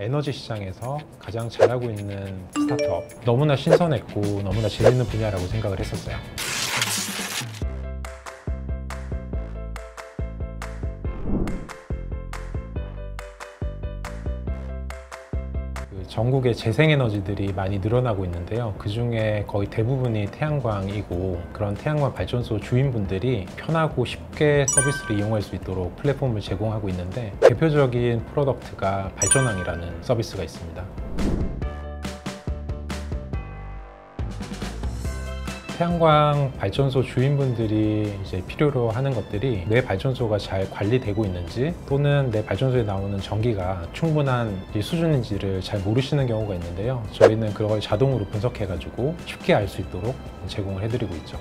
에너지 시장에서 가장 잘하고 있는 스타트업, 너무나 신선했고 너무나 재밌는 분야라고 생각을 했었어요. 전국에 재생에너지들이 많이 늘어나고 있는데요. 그 중에 거의 대부분이 태양광이고, 그런 태양광 발전소 주인분들이 편하고 쉽게 서비스를 이용할 수 있도록 플랫폼을 제공하고 있는데, 대표적인 프로덕트가 발전왕이라는 서비스가 있습니다. 태양광 발전소 주인분들이 이제 필요로 하는 것들이 내 발전소가 잘 관리되고 있는지, 또는 내 발전소에 나오는 전기가 충분한 수준인지를 잘 모르시는 경우가 있는데요. 저희는 그걸 자동으로 분석해가지고 쉽게 알 수 있도록 제공을 해드리고 있죠.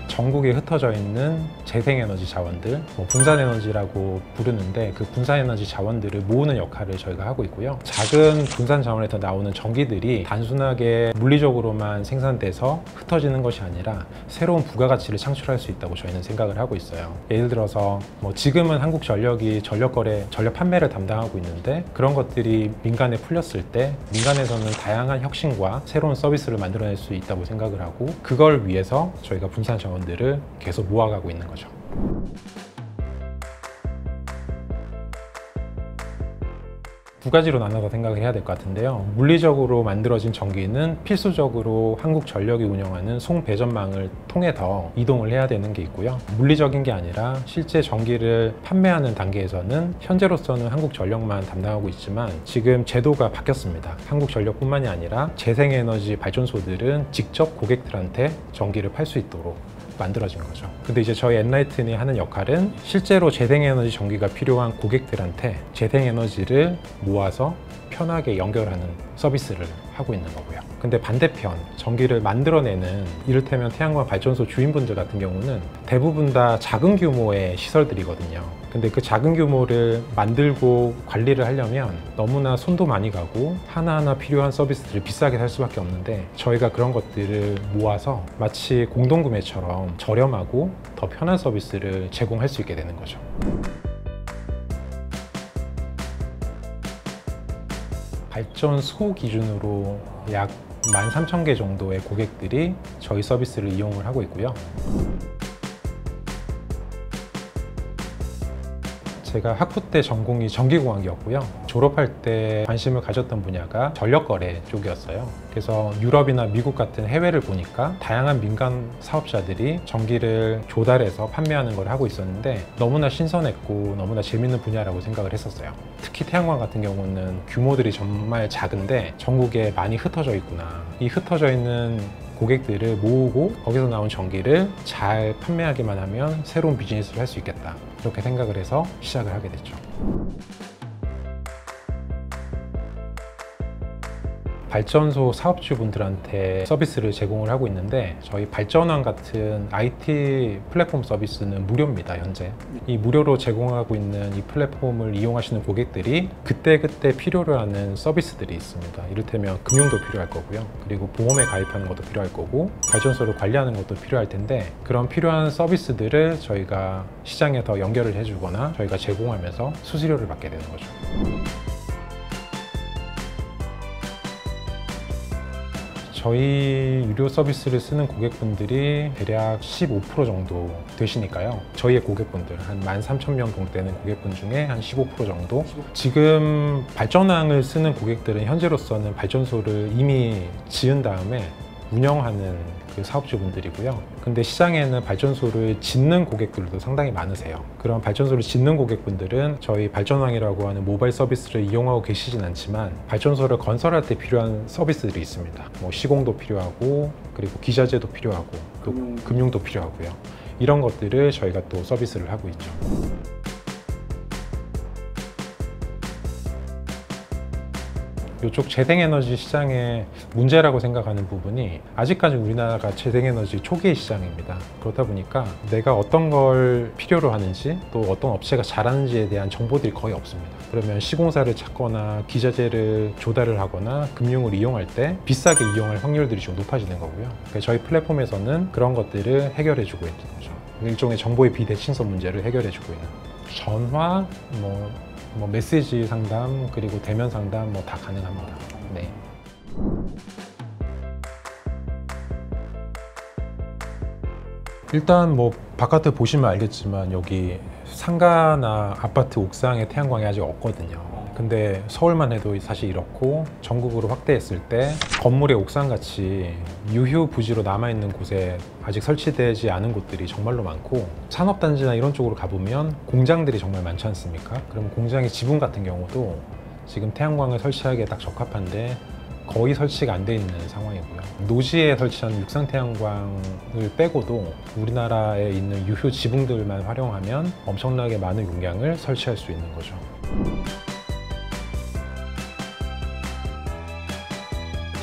전국에 흩어져 있는 재생에너지 자원들, 분산에너지라고 부르는데, 그 분산에너지 자원들을 모으는 역할을 저희가 하고 있고요. 작은 분산 자원에서 나오는 전기들이 단순하게 물리적으로만 생산돼서 흩어지는 것이 아니라 새로운 부가가치를 창출할 수 있다고 저희는 생각을 하고 있어요. 예를 들어서 지금은 한국전력이 전력 판매를 담당하고 있는데, 그런 것들이 민간에 풀렸을 때 민간에서는 다양한 혁신과 새로운 서비스를 만들어낼 수 있다고 생각을 하고, 그걸 위해서 저희가 분산 자원들을 계속 모아가고 있는 거죠. 두 가지로 나눠서 생각을 해야 될 것 같은데요. 물리적으로 만들어진 전기는 필수적으로 한국전력이 운영하는 송배전망을 통해서 이동을 해야 되는 게 있고요. 물리적인 게 아니라 실제 전기를 판매하는 단계에서는 현재로서는 한국전력만 담당하고 있지만, 지금 제도가 바뀌었습니다. 한국전력뿐만이 아니라 재생에너지 발전소들은 직접 고객들한테 전기를 팔 수 있도록 만들어진 거죠. 근데 이제 저희 엔라이튼이 하는 역할은 실제로 재생에너지 전기가 필요한 고객들한테 재생에너지를 모아서 편하게 연결하는 서비스를 하고 있는 거고요. 근데 반대편, 전기를 만들어내는 이를테면 태양광 발전소 주인분들 같은 경우는 대부분 다 작은 규모의 시설들이거든요. 근데 그 작은 규모를 만들고 관리를 하려면 너무나 손도 많이 가고 하나하나 필요한 서비스들을 비싸게 살 수밖에 없는데, 저희가 그런 것들을 모아서 마치 공동구매처럼 저렴하고 더 편한 서비스를 제공할 수 있게 되는 거죠. 발전소 기준으로 약 13,000개 정도의 고객들이 저희 서비스를 이용을 하고 있고요. 제가 학부 때 전공이 전기공학이었고요. 졸업할 때 관심을 가졌던 분야가 전력거래 쪽이었어요. 그래서 유럽이나 미국 같은 해외를 보니까 다양한 민간 사업자들이 전기를 조달해서 판매하는 걸 하고 있었는데, 너무나 신선했고 너무나 재밌는 분야라고 생각을 했었어요. 특히 태양광 같은 경우는 규모들이 정말 작은데 전국에 많이 흩어져 있구나. 이 흩어져 있는 고객들을 모으고 거기서 나온 전기를 잘 판매하기만 하면 새로운 비즈니스를 할 수 있겠다, 이렇게 생각을 해서 시작을 하게 됐죠. 발전소 사업주분들한테 서비스를 제공을 하고 있는데, 저희 발전왕 같은 IT 플랫폼 서비스는 무료입니다. 현재 이 무료로 제공하고 있는 이 플랫폼을 이용하시는 고객들이 그때그때 필요로 하는 서비스들이 있습니다. 이를테면 금융도 필요할 거고요, 그리고 보험에 가입하는 것도 필요할 거고, 발전소를 관리하는 것도 필요할 텐데, 그런 필요한 서비스들을 저희가 시장에 더 연결을 해주거나 저희가 제공하면서 수수료를 받게 되는 거죠. 저희 유료 서비스를 쓰는 고객분들이 대략 15% 정도 되시니까요. 저희의 고객분들, 한 13,000명 정도 되는 고객분 중에 한 15% 정도? 지금 발전왕을 쓰는 고객들은 현재로서는 발전소를 이미 지은 다음에 운영하는 그 사업주분들이고요. 근데 시장에는 발전소를 짓는 고객들도 상당히 많으세요. 그런 발전소를 짓는 고객분들은 저희 발전왕이라고 하는 모바일 서비스를 이용하고 계시진 않지만, 발전소를 건설할 때 필요한 서비스들이 있습니다. 시공도 필요하고, 그리고 기자재도 필요하고, 또 금융도 필요하고요. 이런 것들을 저희가 또 서비스를 하고 있죠. 이쪽 재생에너지 시장의 문제라고 생각하는 부분이, 아직까지 우리나라가 재생에너지 초기의 시장입니다. 그렇다 보니까 내가 어떤 걸 필요로 하는지, 또 어떤 업체가 잘하는지에 대한 정보들이 거의 없습니다. 그러면 시공사를 찾거나 기자재를 조달을 하거나 금융을 이용할 때 비싸게 이용할 확률들이 좀 높아지는 거고요. 저희 플랫폼에서는 그런 것들을 해결해 주고 있는 거죠. 일종의 정보의 비대칭성 문제를 해결해주고 있는 전화, 뭐 메시지 상담, 그리고 대면 상담 뭐 다 가능합니다. 네. 일단 뭐 바깥을 보시면 알겠지만 여기 상가나 아파트 옥상에 태양광이 아직 없거든요. 근데 서울만 해도 사실 이렇고 전국으로 확대했을 때 건물의 옥상같이 유휴부지로 남아있는 곳에 아직 설치되지 않은 곳들이 정말로 많고, 산업단지나 이런 쪽으로 가보면 공장들이 정말 많지 않습니까? 그럼 공장의 지붕 같은 경우도 지금 태양광을 설치하기에 딱 적합한데 거의 설치가 안 돼 있는 상황이고요. 노지에 설치한 육상 태양광을 빼고도 우리나라에 있는 유휴 지붕들만 활용하면 엄청나게 많은 용량을 설치할 수 있는 거죠.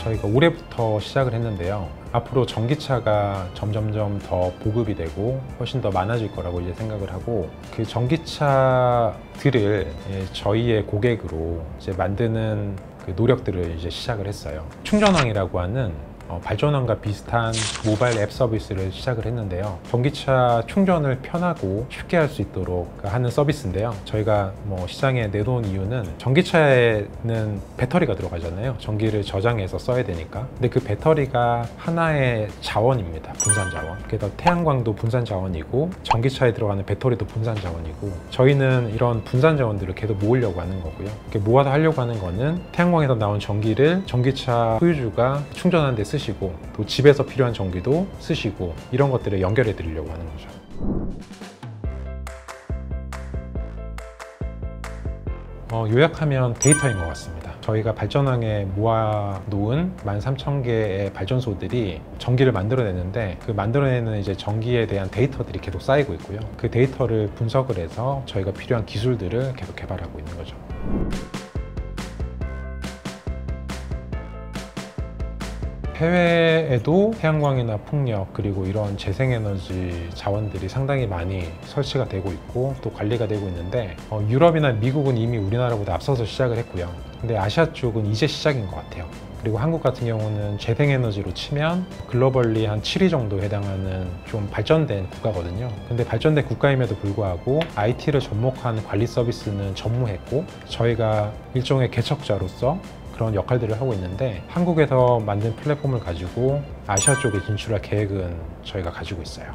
저희가 올해부터 시작을 했는데요. 앞으로 전기차가 점점점 더 보급이 되고 훨씬 더 많아질 거라고 이제 생각을 하고, 그 전기차들을 저희의 고객으로 이제 만드는 그 노력들을 이제 시작을 했어요. 충전왕이라고 하는 발전왕과 비슷한 모바일 앱 서비스를 시작을 했는데요. 전기차 충전을 편하고 쉽게 할 수 있도록 하는 서비스인데요. 저희가 뭐 시장에 내놓은 이유는 전기차에는 배터리가 들어가잖아요. 전기를 저장해서 써야 되니까. 근데 그 배터리가 하나의 자원입니다. 분산 자원. 그래서 태양광도 분산 자원이고 전기차에 들어가는 배터리도 분산 자원이고, 저희는 이런 분산 자원들을 계속 모으려고 하는 거고요. 이렇게 모아서 하려고 하는 거는 태양광에서 나온 전기를 전기차 소유주가 충전하는 데 쓰시고, 또 집에서 필요한 전기도 쓰시고, 이런 것들을 연결해 드리려고 하는 거죠. 요약하면 데이터인 것 같습니다. 저희가 발전왕에 모아놓은 13,000개의 발전소들이 전기를 만들어내는데, 그 만들어내는 이제 전기에 대한 데이터들이 계속 쌓이고 있고요. 그 데이터를 분석을 해서 저희가 필요한 기술들을 계속 개발하고 있는 거죠. 해외에도 태양광이나 풍력, 그리고 이런 재생에너지 자원들이 상당히 많이 설치가 되고 있고 또 관리가 되고 있는데, 유럽이나 미국은 이미 우리나라보다 앞서서 시작을 했고요. 근데 아시아 쪽은 이제 시작인 것 같아요. 그리고 한국 같은 경우는 재생에너지로 치면 글로벌리 한 7위 정도 해당하는 좀 발전된 국가거든요. 근데 발전된 국가임에도 불구하고 IT를 접목한 관리 서비스는 전무했고, 저희가 일종의 개척자로서 그런 역할들을 하고 있는데, 한국에서 만든 플랫폼을 가지고 아시아 쪽에 진출할 계획은 저희가 가지고 있어요.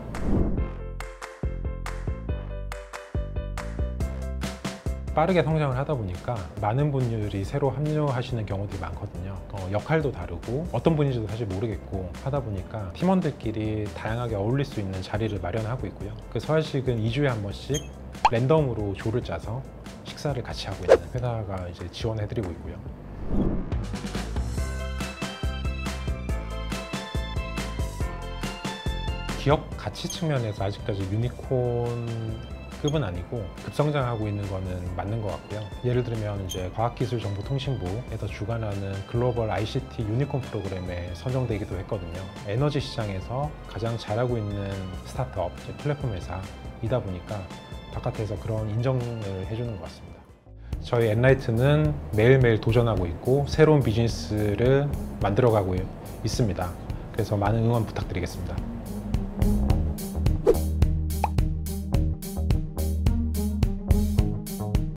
빠르게 성장을 하다 보니까 많은 분들이 새로 합류하시는 경우들이 많거든요. 역할도 다르고 어떤 분인지도 사실 모르겠고 하다 보니까 팀원들끼리 다양하게 어울릴 수 있는 자리를 마련하고 있고요. 그 서울식은 2주에 한 번씩 랜덤으로 조를 짜서 식사를 같이 하고 있는 회사가 이제 지원해드리고 있고요. 기업 가치 측면에서 아직까지 유니콘급은 아니고 급성장하고 있는 거는 맞는 것 같고요. 예를 들면 이제 과학기술정보통신부에서 주관하는 글로벌 ICT 유니콘 프로그램에 선정되기도 했거든요. 에너지 시장에서 가장 잘하고 있는 스타트업, 플랫폼 회사이다 보니까 바깥에서 그런 인정을 해주는 것 같습니다. 저희 엔라이트는 매일매일 도전하고 있고 새로운 비즈니스를 만들어가고 있습니다. 그래서 많은 응원 부탁드리겠습니다.